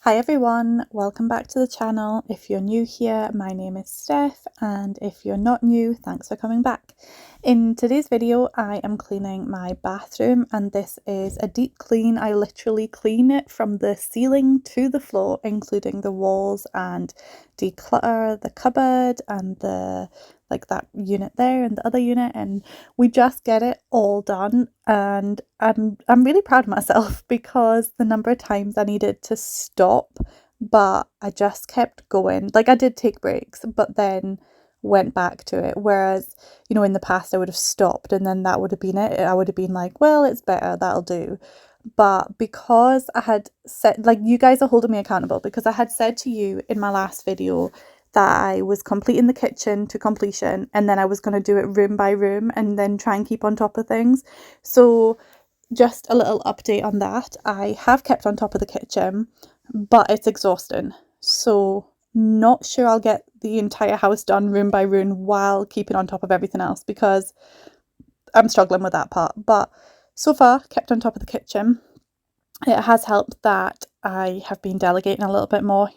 Hi everyone, welcome back to the channel. If you're new here, my name is Steph, and if you're not new, thanks for coming back. In today's video, I am cleaning my bathroom, and this is a deep clean. I literally clean it from the ceiling to the floor, including the walls, and declutter the cupboard and that unit there and the other unit, and we just get it all done. And I'm really proud of myself because the number of times I needed to stop, but I just kept going. Like, I did take breaks, but then went back to it. Whereas, in the past I would have stopped and then that would have been it. I would have been like, well, it's better, that'll do. But because I had said, like, you guys are holding me accountable, because I had said to you in my last video that I was completing the kitchen to completion, and then I was going to do it room by room and then try and keep on top of things. So just a little update on that. I have kept on top of the kitchen, but it's exhausting. So not sure I'll get the entire house done room by room while keeping on top of everything else, because I'm struggling with that part. But so far, kept on top of the kitchen. It has helped that I have been delegating a little bit more.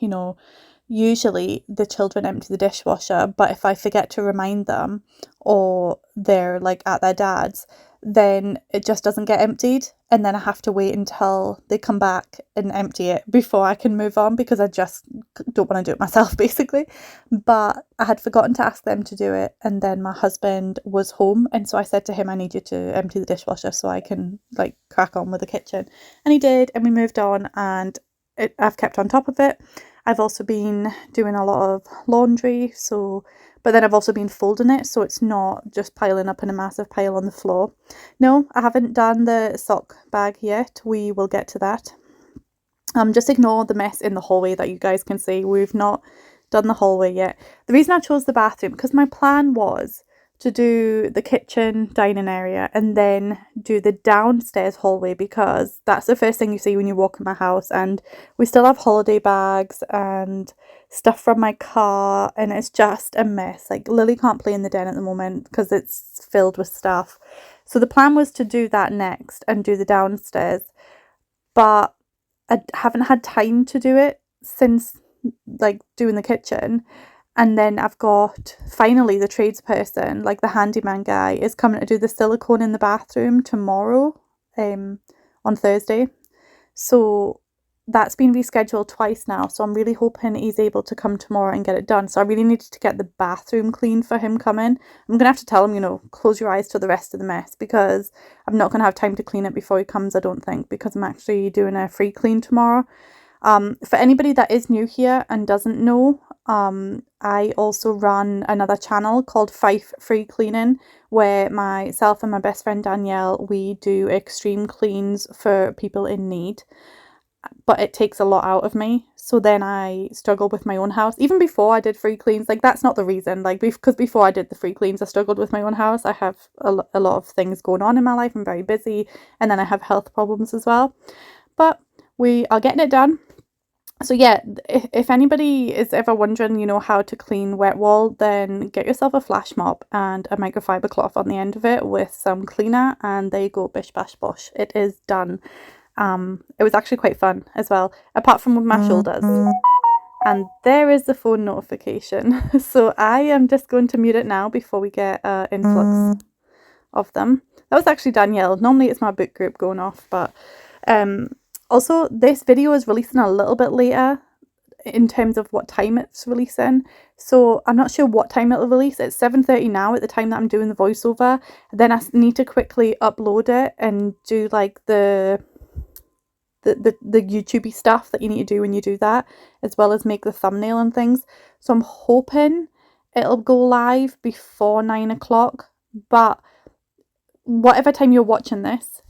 Usually the children empty the dishwasher, but if I forget to remind them, or they're like at their dad's, then it just doesn't get emptied, and then I have to wait until they come back and empty it before I can move on, because I just don't want to do it myself, basically. But I had forgotten to ask them to do it, and then my husband was home, and so I said to him, I need you to empty the dishwasher so I can crack on with the kitchen, and he did, and we moved on, and I've kept on top of it. I've also been doing a lot of laundry, but then I've also been folding it, so it's not just piling up in a massive pile on the floor. No, I haven't done the sock bag yet. We will get to that. Just ignore the mess in the hallway that you guys can see. We've not done the hallway yet. The reason I chose the bathroom, because my plan was to do the kitchen dining area and then do the downstairs hallway, because that's the first thing you see when you walk in my house, and we still have holiday bags and stuff from my car, and it's just a mess. Like, Lily can't play in the den at the moment because it's filled with stuff. So the plan was to do that next and do the downstairs, but I haven't had time to do it since doing the kitchen. And then I've got, finally, the tradesperson, the handyman guy, is coming to do the silicone in the bathroom tomorrow, on Thursday. So that's been rescheduled twice now. So I'm really hoping he's able to come tomorrow and get it done. So I really needed to get the bathroom clean for him coming. I'm going to have to tell him, close your eyes to the rest of the mess, because I'm not going to have time to clean it before he comes, I don't think, because I'm actually doing a free clean tomorrow. For anybody that is new here and doesn't know, I also run another channel called Fife Free Cleaning, where myself and my best friend Danielle, we do extreme cleans for people in need. But it takes a lot out of me, so then I struggle with my own house. Even before I did free cleans, that's not the reason, because before I did the free cleans I struggled with my own house. I have a lot of things going on in my life, I'm very busy, and then I have health problems as well. But we are getting it done. So yeah, if anybody is ever wondering, how to clean wet wall, then get yourself a flash mop and a microfiber cloth on the end of it with some cleaner, and there you go, bish bash bosh, it is done. It was actually quite fun as well, apart from with my shoulders. And there is the phone notification. So I am just going to mute it now before we get an influx of them. That was actually Danielle. Normally it's my book group going off, but also, this video is releasing a little bit later in terms of what time it's releasing. So I'm not sure what time it'll release. It's 7:30 now at the time that I'm doing the voiceover. Then I need to quickly upload it and do the YouTubey stuff that you need to do when you do that, as well as make the thumbnail and things. So I'm hoping it'll go live before 9 o'clock. But whatever time you're watching this,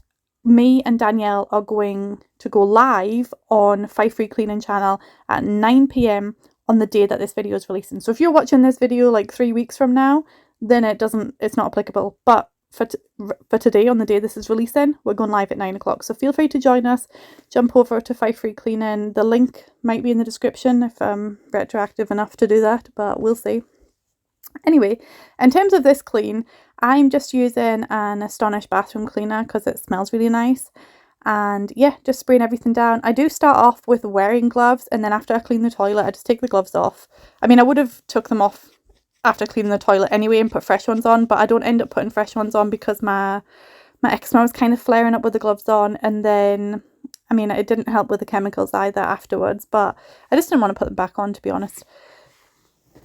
me and Danielle are going to go live on Fife Free Cleaning channel at 9 p.m. on the day that this video is releasing. So if you're watching this video 3 weeks from now, then it's not applicable. But for today, on the day this is releasing, we're going live at 9 o'clock. So feel free to join us. Jump over to Fife Free Cleaning. The link might be in the description if I'm retroactive enough to do that, but we'll see. Anyway, in terms of this clean, I'm just using an Astonish bathroom cleaner because it smells really nice. and yeah, just spraying everything down. I do start off with wearing gloves, and then after I clean the toilet, I just take the gloves off. I mean, I would have took them off after cleaning the toilet anyway and put fresh ones on, but I don't end up putting fresh ones on because my eczema was kind of flaring up with the gloves on, and then, I mean, it didn't help with the chemicals either afterwards, but I just didn't want to put them back on, to be honest.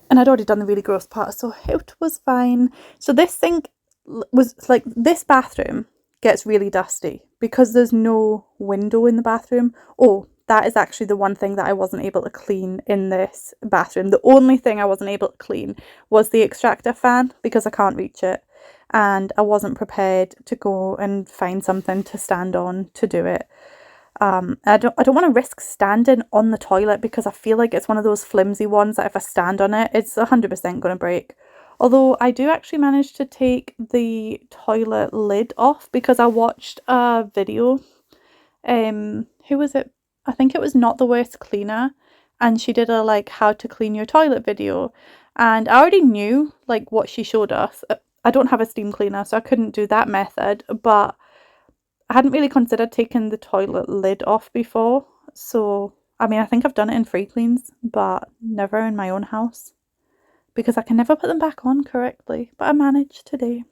And I'd already done the really gross part, so it was fine. So this sink was like, this bathroom gets really dusty because there's no window in the bathroom. Oh, that is actually the one thing that I wasn't able to clean in this bathroom. The only thing I wasn't able to clean was the extractor fan because I can't reach it. And I wasn't prepared to go and find something to stand on to do it. I don't want to risk standing on the toilet because I feel like it's one of those flimsy ones that if I stand on it, it's 100% going to break. Although I do actually manage to take the toilet lid off because I watched a video. Who was it? I think it was Not the Worst Cleaner, and she did a like how to clean your toilet video, and I already knew like what she showed us. I don't have a steam cleaner, so I couldn't do that method, but I hadn't really considered taking the toilet lid off before. So, I mean, I think I've done it in free cleans, but never in my own house because I can never put them back on correctly, but I managed today.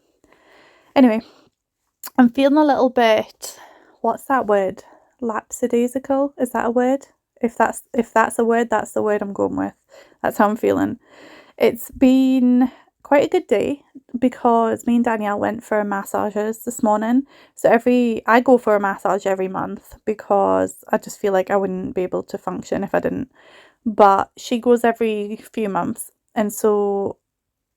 Anyway, I'm feeling a little bit, what's that word? Lapsidaisical? Is that a word? If that's a word, that's the word I'm going with. That's how I'm feeling. It's been quite a good day because me and Danielle went for massages this morning. So I go for a massage every month because I just feel like I wouldn't be able to function if I didn't. But she goes every few months, and so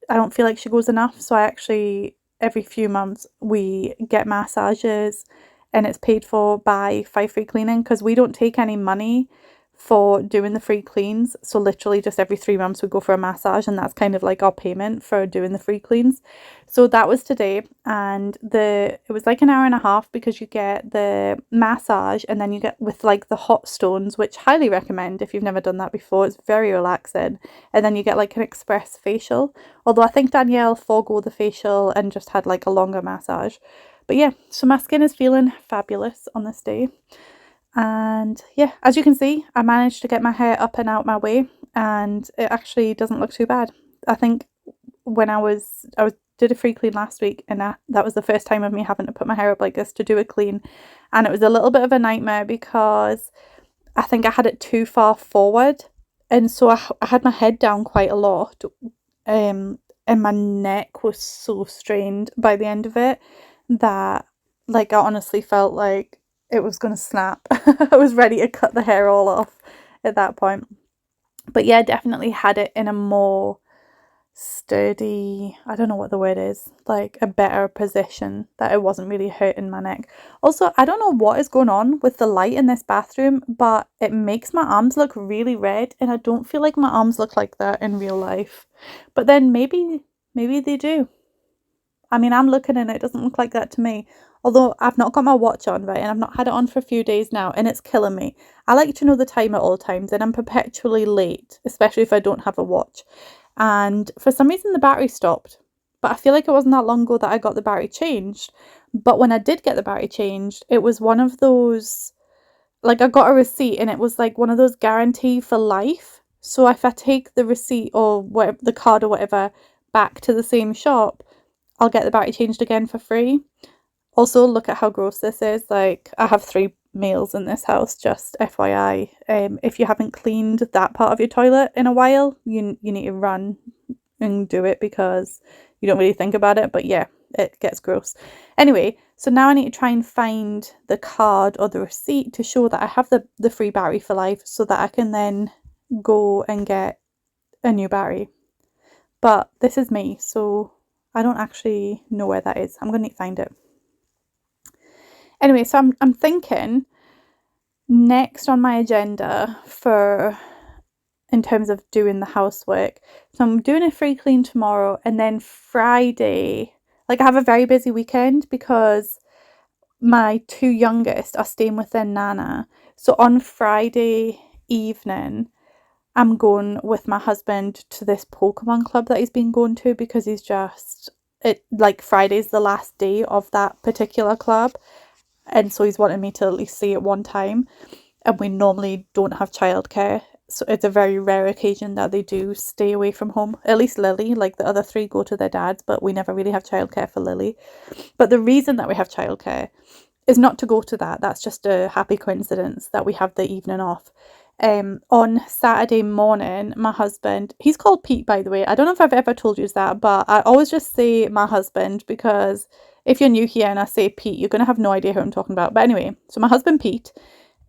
I don't feel like she goes enough. So I actually, every few months, we get massages, and it's paid for by Five Free Cleaning because we don't take any money for doing the free cleans. So literally just every 3 months we go for a massage, and that's kind of like our payment for doing the free cleans. So that was today, and it was like an hour and a half because you get the massage and then you get with like the hot stones, which highly recommend if you've never done that before. It's very relaxing. And then you get like an express facial, although I think Danielle forgo the facial and just had like a longer massage. But yeah, so my skin is feeling fabulous on this day. And yeah, as you can see, I managed to get my hair up and out my way, and it actually doesn't look too bad. I think when I did a free clean last week, and that was the first time of me having to put my hair up like this to do a clean, and it was a little bit of a nightmare because I think I had it too far forward, and so I had my head down quite a lot, and my neck was so strained by the end of it that like I honestly felt like it was going to snap. I was ready to cut the hair all off at that point. But yeah, definitely had it in a more sturdy, I don't know what the word is, like a better position that it wasn't really hurting my neck. Also, I don't know what is going on with the light in this bathroom, but it makes my arms look really red, and I don't feel like my arms look like that in real life. But then maybe they do. I mean, I'm looking and it doesn't look like that to me. Although I've not got my watch on, right, and I've not had it on for a few days now, and it's killing me. I like to know the time at all times, and I'm perpetually late, especially if I don't have a watch. And for some reason, the battery stopped. But I feel like it wasn't that long ago that I got the battery changed. But when I did get the battery changed, it was one of those, like I got a receipt, and it was like one of those guarantee for life. So if I take the receipt or whatever, the card or whatever, back to the same shop, I'll get the battery changed again for free. Also, look at how gross this is. Like, I have 3 males in this house, just FYI. If you haven't cleaned that part of your toilet in a while, you need to run and do it because you don't really think about it. But yeah, it gets gross. Anyway, so now I need to try and find the card or the receipt to show that I have the free battery for life so that I can then go and get a new battery. But this is me, so I don't actually know where that is. I'm going to need to find it. Anyway, so I'm thinking next on my agenda in terms of doing the housework. So I'm doing a free clean tomorrow, and then Friday, like I have a very busy weekend because my 2 youngest are staying with their nana. So on Friday evening, I'm going with my husband to this Pokemon club that he's been going to because he's just, like Friday's the last day of that particular club. and so he's wanted me to at least see it one time. And we normally don't have childcare, so it's a very rare occasion that they do stay away from home. At least Lily, like the other three go to their dads, but we never really have childcare for Lily. But the reason that we have childcare is not to go to that. That's just a happy coincidence that we have the evening off. On Saturday morning, my husband, he's called Pete, by the way. I don't know if I've ever told you that, but I always just say my husband, because if you're new here and I say Pete, you're going to have no idea who I'm talking about. But anyway, so my husband Pete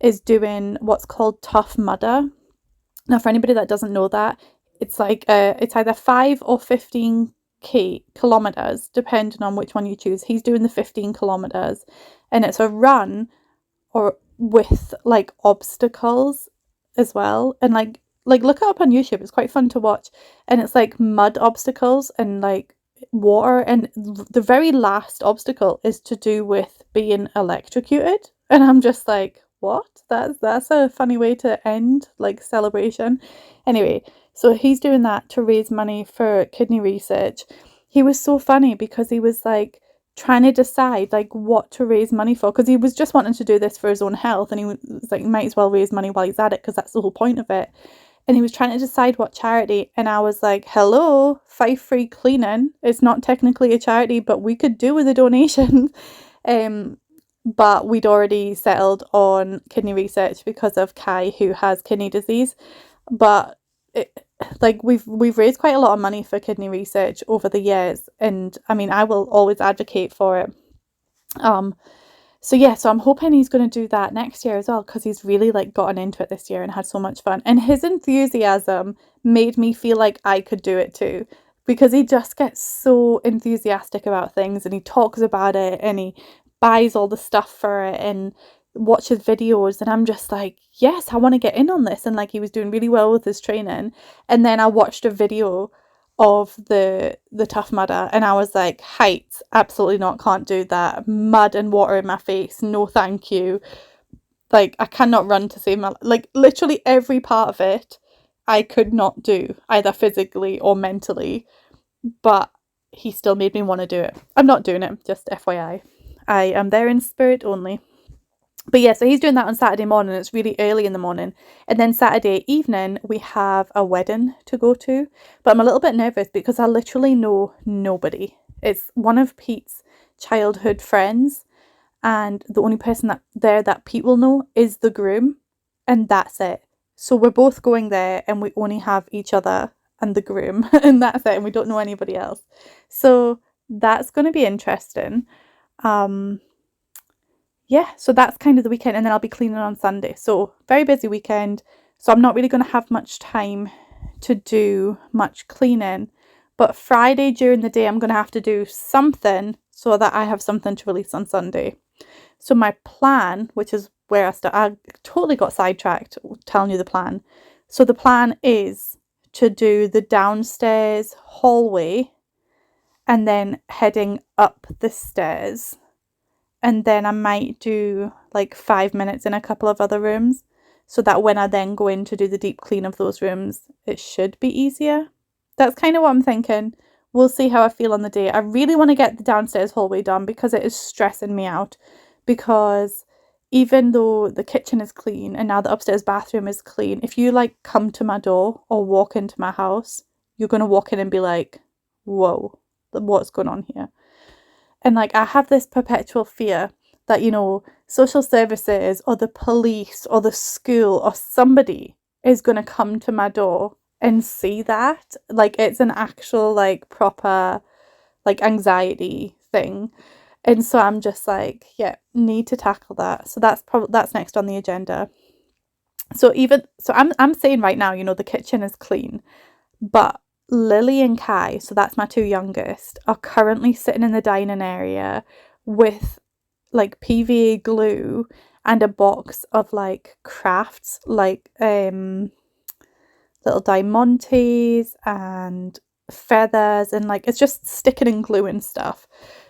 is doing what's called Tough Mudder. Now, for anybody that doesn't know that, it's like it's either 5 or 15 kilometers, depending on which one you choose. He's doing the 15 kilometers, and it's a run or with like obstacles as well, and like look it up on YouTube. It's quite fun to watch, and it's like mud obstacles and like water, and the very last obstacle is to do with being electrocuted, and I'm just like, what? That's a funny way to end like celebration. Anyway, so he's doing that to raise money for kidney research. He was so funny because he was like trying to decide like what to raise money for, because he was just wanting to do this for his own health, and he was like, might as well raise money while he's at it, because that's the whole point of it. And he was trying to decide what charity, and I was like, hello, Five Free Cleaning, it's not technically a charity, but we could do with a donation. But we'd already settled on kidney research because of Kai, who has kidney disease. But like we've raised quite a lot of money for kidney research over the years, and I mean, I will always advocate for it. So yeah, so I'm hoping he's going to do that next year as well, because he's really like gotten into it this year and had so much fun, and his enthusiasm made me feel like I could do it too, because he just gets so enthusiastic about things, and he talks about it, and he buys all the stuff for it and watches videos, and I'm just like, yes, I want to get in on this. And like, he was doing really well with his training, and then I watched a video of the Tough Mudder, and I was like, heights, absolutely not, can't do that. Mud and water in my face, no thank you. Like, I cannot run to save my, like, literally every part of it I could not do, either physically or mentally, but he still made me want to do it. I'm not doing it, just FYI. I am there in spirit only. But yeah, so he's doing that on Saturday morning. It's really early in the morning. And then Saturday evening, we have a wedding to go to. But I'm a little bit nervous because I literally know nobody. It's one of Pete's childhood friends. And the only person that Pete will know is the groom. And that's it. So we're both going there, and we only have each other and the groom. And that's it. And we don't know anybody else. So that's going to be interesting. Yeah, so that's kind of the weekend, and then I'll be cleaning on Sunday. So very busy weekend. So I'm not really going to have much time to do much cleaning. But Friday during the day, I'm going to have to do something so that I have something to release on Sunday. So my plan, which is where I totally got sidetracked telling you the plan. So the plan is to do the downstairs hallway and then heading up the stairs. And then I might do like 5 minutes in a couple of other rooms, so that when I then go in to do the deep clean of those rooms, it should be easier. That's kind of what I'm thinking. We'll see how I feel on the day. I really want to get the downstairs hallway done because it is stressing me out. Because even though the kitchen is clean and now the upstairs bathroom is clean, if you like come to my door or walk into my house, you're going to walk in and be like, whoa, what's going on here? And like, I have this perpetual fear that, you know, social services or the police or the school or somebody is going to come to my door and see that. Like, it's an actual, like, proper, like, anxiety thing. And so I'm just like, yeah, need to tackle that. So that's next on the agenda. So I'm saying right now, you know, the kitchen is clean, but Lily and Kai, so that's my two youngest, are currently sitting in the dining area with like PVA glue and a box of like crafts, like little diamantes and feathers, and like it's just sticking and gluing stuff.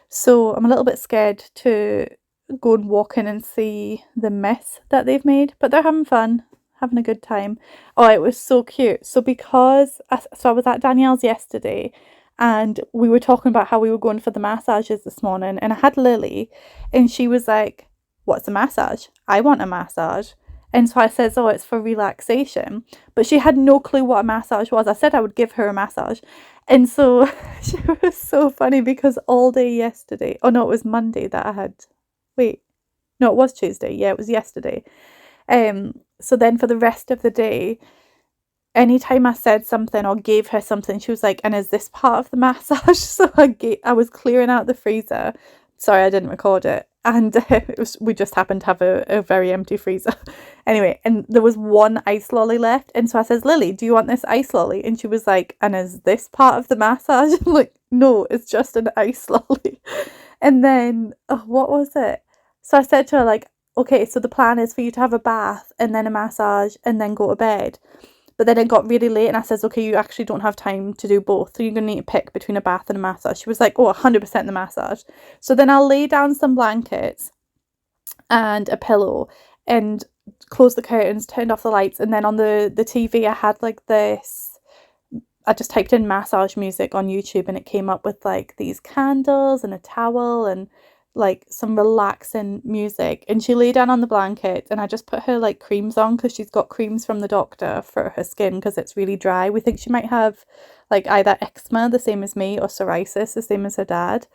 So I'm a little bit scared to go and walk in and see the mess that they've made, but they're having fun. Having a good time. Oh, it was so cute. So I was at Danielle's yesterday, and we were talking about how we were going for the massages this morning, and I had Lily, and she was like, what's a massage? I want a massage. And so I says, oh, it's for relaxation. But she had no clue what a massage was. I said I would give her a massage. And so she was so funny because all day yesterday, oh no, it was Monday that I had, wait, no, it was Tuesday. Yeah, it was yesterday. So then for the rest of the day, anytime I said something or gave her something, she was like, and is this part of the massage? So I was clearing out the freezer. Sorry, I didn't record it. And we just happened to have a very empty freezer. Anyway, and there was one ice lolly left. And so I says, Lily, do you want this ice lolly? And she was like, and is this part of the massage? I'm like, no, it's just an ice lolly. And then, oh, what was it? So I said to her, like, okay, so the plan is for you to have a bath and then a massage and then go to bed. But then it got really late and I says, okay, you actually don't have time to do both. So you're going to need to pick between a bath and a massage. She was like, oh, 100% the massage. So then I'll lay down some blankets and a pillow and close the curtains, turned off the lights. And then on the TV, I had like this, I just typed in massage music on YouTube and it came up with like these candles and a towel and like some relaxing music. And she lay down on the blanket and I just put her like creams on because she's got creams from the doctor for her skin because it's really dry. We think she might have like either eczema, the same as me, or psoriasis, the same as her dad.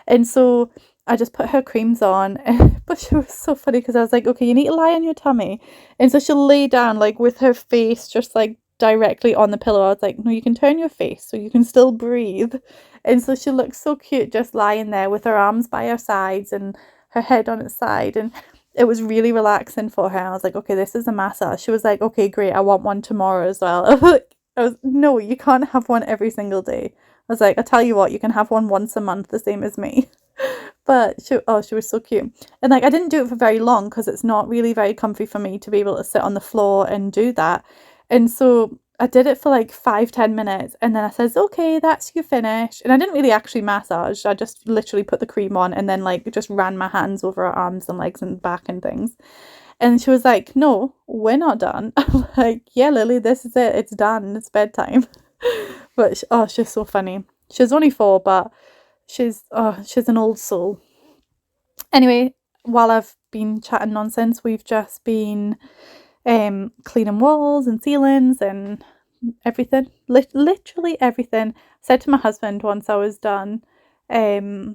And so I just put her creams on, but she was so funny because I was like, okay, you need to lie on your tummy. And so she'll lay down like with her face just like directly on the pillow. I was like, no, you can turn your face so you can still breathe. And so she looked so cute just lying there with her arms by her sides and her head on its side. And it was really relaxing for her. I was like, okay, this is a massage. She was like, okay, great, I want one tomorrow as well. No, you can't have one every single day. I was like, I tell you what, you can have one once a month, the same as me. But she was so cute. And like I didn't do it for very long because it's not really very comfy for me to be able to sit on the floor and do that. And so I did it for like 5-10 minutes and then I says, okay, that's you finished. And I didn't really actually massage. I just literally put the cream on and then like just ran my hands over her arms and legs and back and things. And she was like, no, we're not done. I'm like, yeah, Lily, this is it. It's done. It's bedtime. But she's so funny. She's only 4, but she's an old soul. Anyway, while I've been chatting nonsense, we've just been cleaning walls and ceilings and everything, literally everything. I said to my husband once I was done, I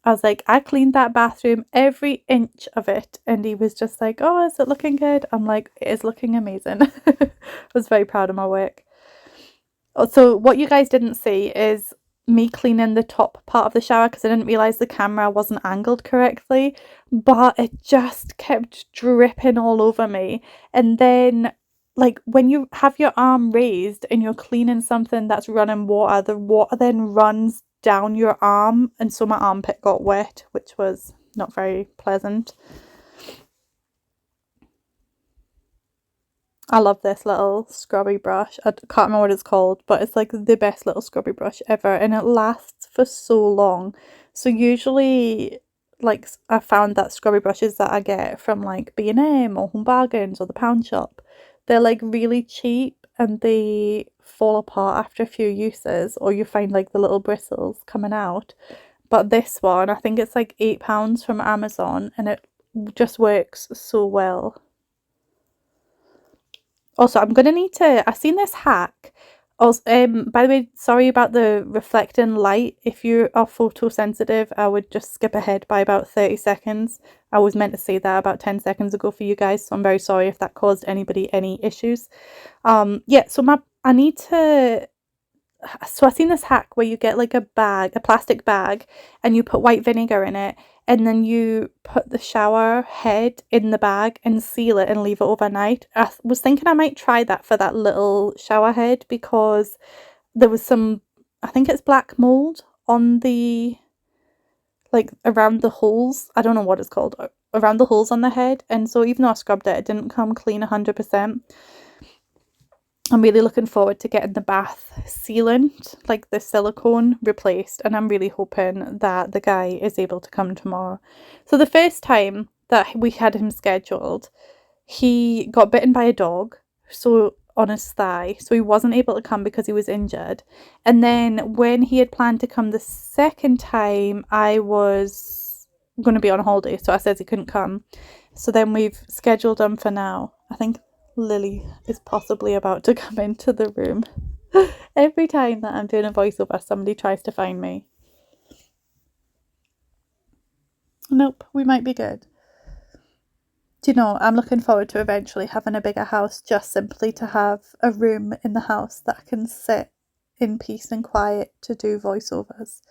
was like, I cleaned that bathroom, every inch of it. And he was just like, oh, is it looking good? I'm like, it is looking amazing. I was very proud of my work. So what you guys didn't see is me cleaning the top part of the shower because I didn't realise the camera wasn't angled correctly, but it just kept dripping all over me. And then like when you have your arm raised and you're cleaning something that's running water, the water then runs down your arm, and so my armpit got wet, which was not very pleasant. I love this little scrubby brush. I can't remember what it's called, but it's like the best little scrubby brush ever and it lasts for so long. So usually like I found that scrubby brushes that I get from like B&M or Home Bargains or the pound shop, they're like really cheap and they fall apart after a few uses, or you find like the little bristles coming out. But this one, I think it's like £8 from Amazon and it just works so well. Also, I'm gonna need to. I've seen this hack. Also, by the way, sorry about the reflecting light. If you are photosensitive, I would just skip ahead by about 30 seconds. I was meant to say that about 10 seconds ago for you guys, so I'm very sorry if that caused anybody any issues. Yeah. So I need to. So I've seen this hack where you get like a plastic bag, and you put white vinegar in it, and then you put the shower head in the bag and seal it and leave it overnight. I was thinking I might try that for that little shower head because there was some, I think it's black mold on the, like around the holes. I don't know what it's called, around the holes on the head. And so even though I scrubbed it, it didn't come clean 100%. I'm really looking forward to getting the bath sealant, like the silicone, replaced, and I'm really hoping that the guy is able to come tomorrow. So the first time that we had him scheduled, he got bitten by a dog, so on his thigh, so he wasn't able to come because he was injured. And then when he had planned to come the second time, I was going to be on holiday, so I said he couldn't come. So then we've scheduled him for now. I think Lily is possibly about to come into the room. Every time that I'm doing a voiceover, somebody tries to find me. Nope, we might be good. Do you know, I'm looking forward to eventually having a bigger house, just simply to have a room in the house that I can sit in peace and quiet to do voiceovers.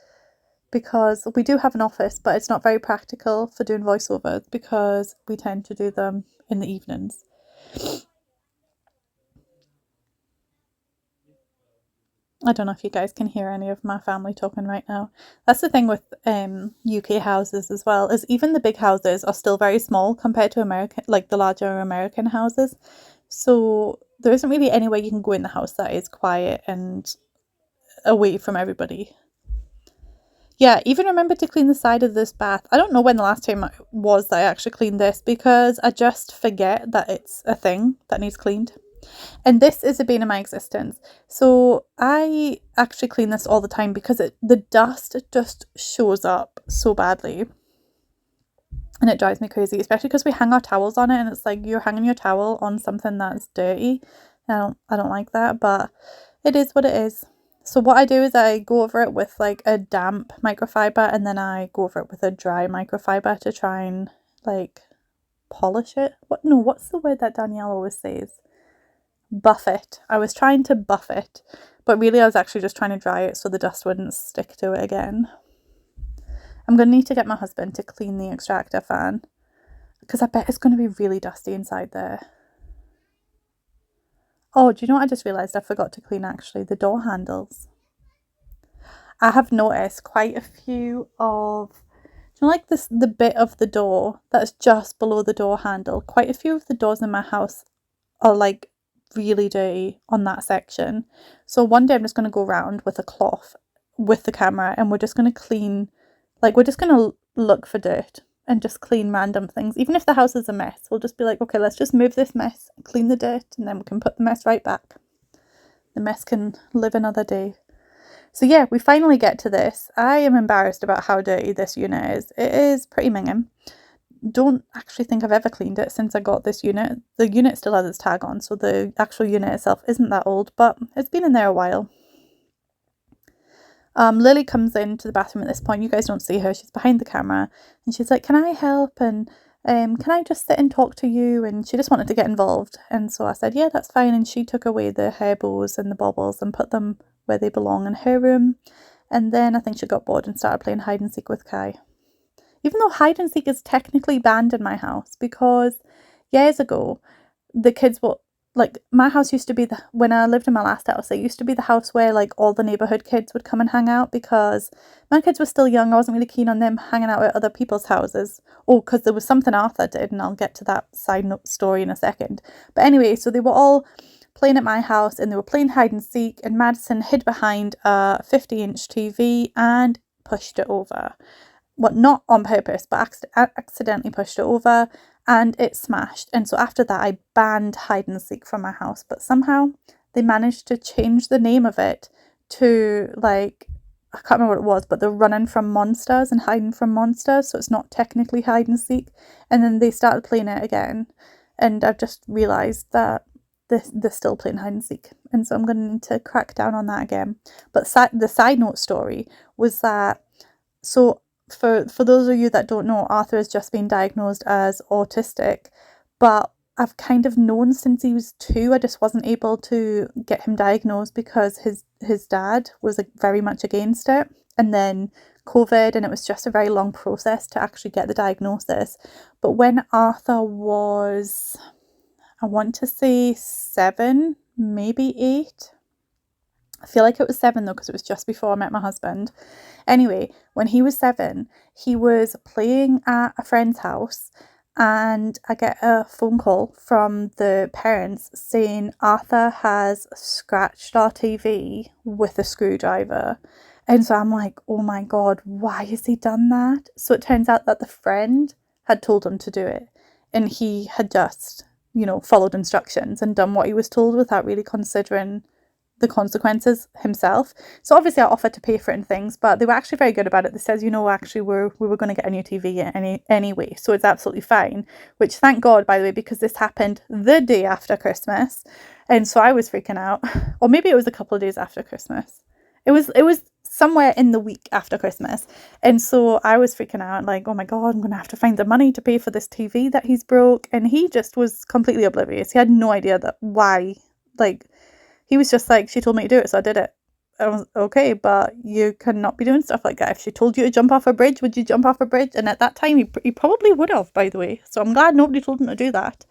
Because we do have an office, but it's not very practical for doing voiceovers because we tend to do them in the evenings. I don't know if you guys can hear any of my family talking right now. That's the thing with UK houses as well, is even the big houses are still very small compared to American, like the larger American houses. So there isn't really anywhere you can go in the house that is quiet and away from everybody. Yeah, even remember to clean the side of this bath. I don't know when the last time was that I actually cleaned this because I just forget that it's a thing that needs cleaned. And this is a bane of my existence. So I actually clean this all the time because the dust just shows up so badly. And it drives me crazy, especially because we hang our towels on it and it's like you're hanging your towel on something that's dirty. I don't like that, but it is what it is. So what I do is I go over it with like a damp microfiber and then I go over it with a dry microfiber to try and like polish it. What's the word that Danielle always says? Buff it. I was trying to buff it, but really I was actually just trying to dry it so the dust wouldn't stick to it again. I'm going to need to get my husband to clean the extractor fan because I bet it's going to be really dusty inside there. Oh, do you know what I just realised I forgot to clean actually? The door handles. I have noticed quite a few of, do you know, like this, the bit of the door that's just below the door handle. Quite a few of the doors in my house are like really dirty on that section. So one day I'm just going to go around with a cloth with the camera and we're just going to clean, like we're just going to look for dirt and just clean random things. Even if the house is a mess, we'll just be like, okay, let's just move this mess, clean the dirt, and then we can put the mess right back. The mess can live another day. So yeah, we finally get to this. I am embarrassed about how dirty this unit is. It is pretty minging. Don't actually think I've ever cleaned it since I got this unit. The unit still has its tag on, so the actual unit itself isn't that old, but it's been in there a while. Lily comes into the bathroom at this point. You guys don't see her. She's behind the camera and she's like, can I help? And can I just sit and talk to you? And she just wanted to get involved. And so I said, yeah, that's fine. And she took away the hair bows and the baubles and put them where they belong in her room. And then I think she got bored and started playing hide and seek with Kai. Even though hide and seek is technically banned in my house because years ago, the kids were, like, my house used to be when I lived in my last house, it used to be the house where like all the neighbourhood kids would come and hang out because my kids were still young. I wasn't really keen on them hanging out at other people's houses. Oh, because there was something Arthur did, and I'll get to that side note story in a second. But anyway, so they were all playing at my house and they were playing hide and seek, and Madison hid behind a 50-inch TV and pushed it over. Well, not on purpose, but accidentally pushed it over and it smashed. And so after that, I banned hide and seek from my house. But somehow they managed to change the name of it to, like, I can't remember what it was, but they're running from monsters and hiding from monsters. So it's not technically hide and seek. And then they started playing it again. And I've just realised that they're still playing hide and seek. And so I'm going to need to crack down on that again. But the side note story was that, so for those of you that don't know, Arthur has just been diagnosed as autistic, but I've kind of known since he was 2. I just wasn't able to get him diagnosed because his dad was very much against it, and then COVID, and it was just a very long process to actually get the diagnosis. But when Arthur was, I want to say 7, maybe 8. I feel like it was 7 though, because it was just before I met my husband. Anyway, when he was 7, he was playing at a friend's house and I get a phone call from the parents saying Arthur has scratched our TV with a screwdriver. And so I'm like, oh my God, why has he done that? So it turns out that the friend had told him to do it and he had just, followed instructions and done what he was told without really considering the consequences himself. So obviously I offered to pay for it and things, but they were actually very good about it. They says, you know, actually we were going to get a new TV anyway, so it's absolutely fine. Which, thank God, by the way, because this happened the day after Christmas, and so I was freaking out. Or maybe it was a couple of days after Christmas. It was somewhere in the week after Christmas, and so I was freaking out, like, oh my God, I'm gonna have to find the money to pay for this TV that he's broke. And he just was completely oblivious. He had no idea that why, like, he was just like, she told me to do it, so I did it. I was okay, but you cannot be doing stuff like that. If she told you to jump off a bridge, would you jump off a bridge? And at that time, he probably would have, by the way. So I'm glad nobody told him to do that.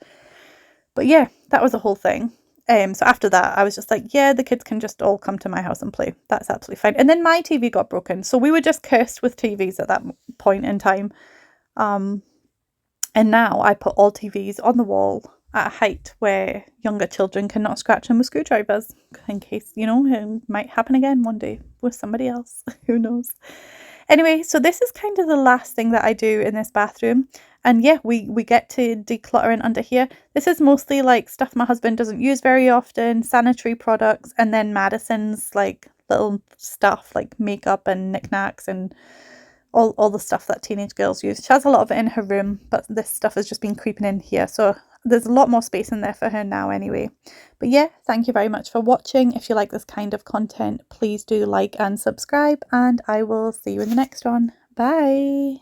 But yeah, that was the whole thing. So after that, I was just like, yeah, the kids can just all come to my house and play. That's absolutely fine. And then my TV got broken. So we were just cursed with TVs at that point in time. And now I put all TVs on the wall at a height where younger children cannot scratch them with screwdrivers, in case, you know, it might happen again one day with somebody else. Who knows? Anyway, so this is kind of the last thing that I do in this bathroom. And yeah, we get to decluttering under here. This is mostly like stuff my husband doesn't use very often, sanitary products, and then Madison's like little stuff like makeup and knickknacks and all the stuff that teenage girls use. She has a lot of it in her room, but this stuff has just been creeping in here. So there's a lot more space in there for her now anyway. But yeah, thank you very much for watching. If you like this kind of content, please do like and subscribe, and I will see you in the next one. Bye.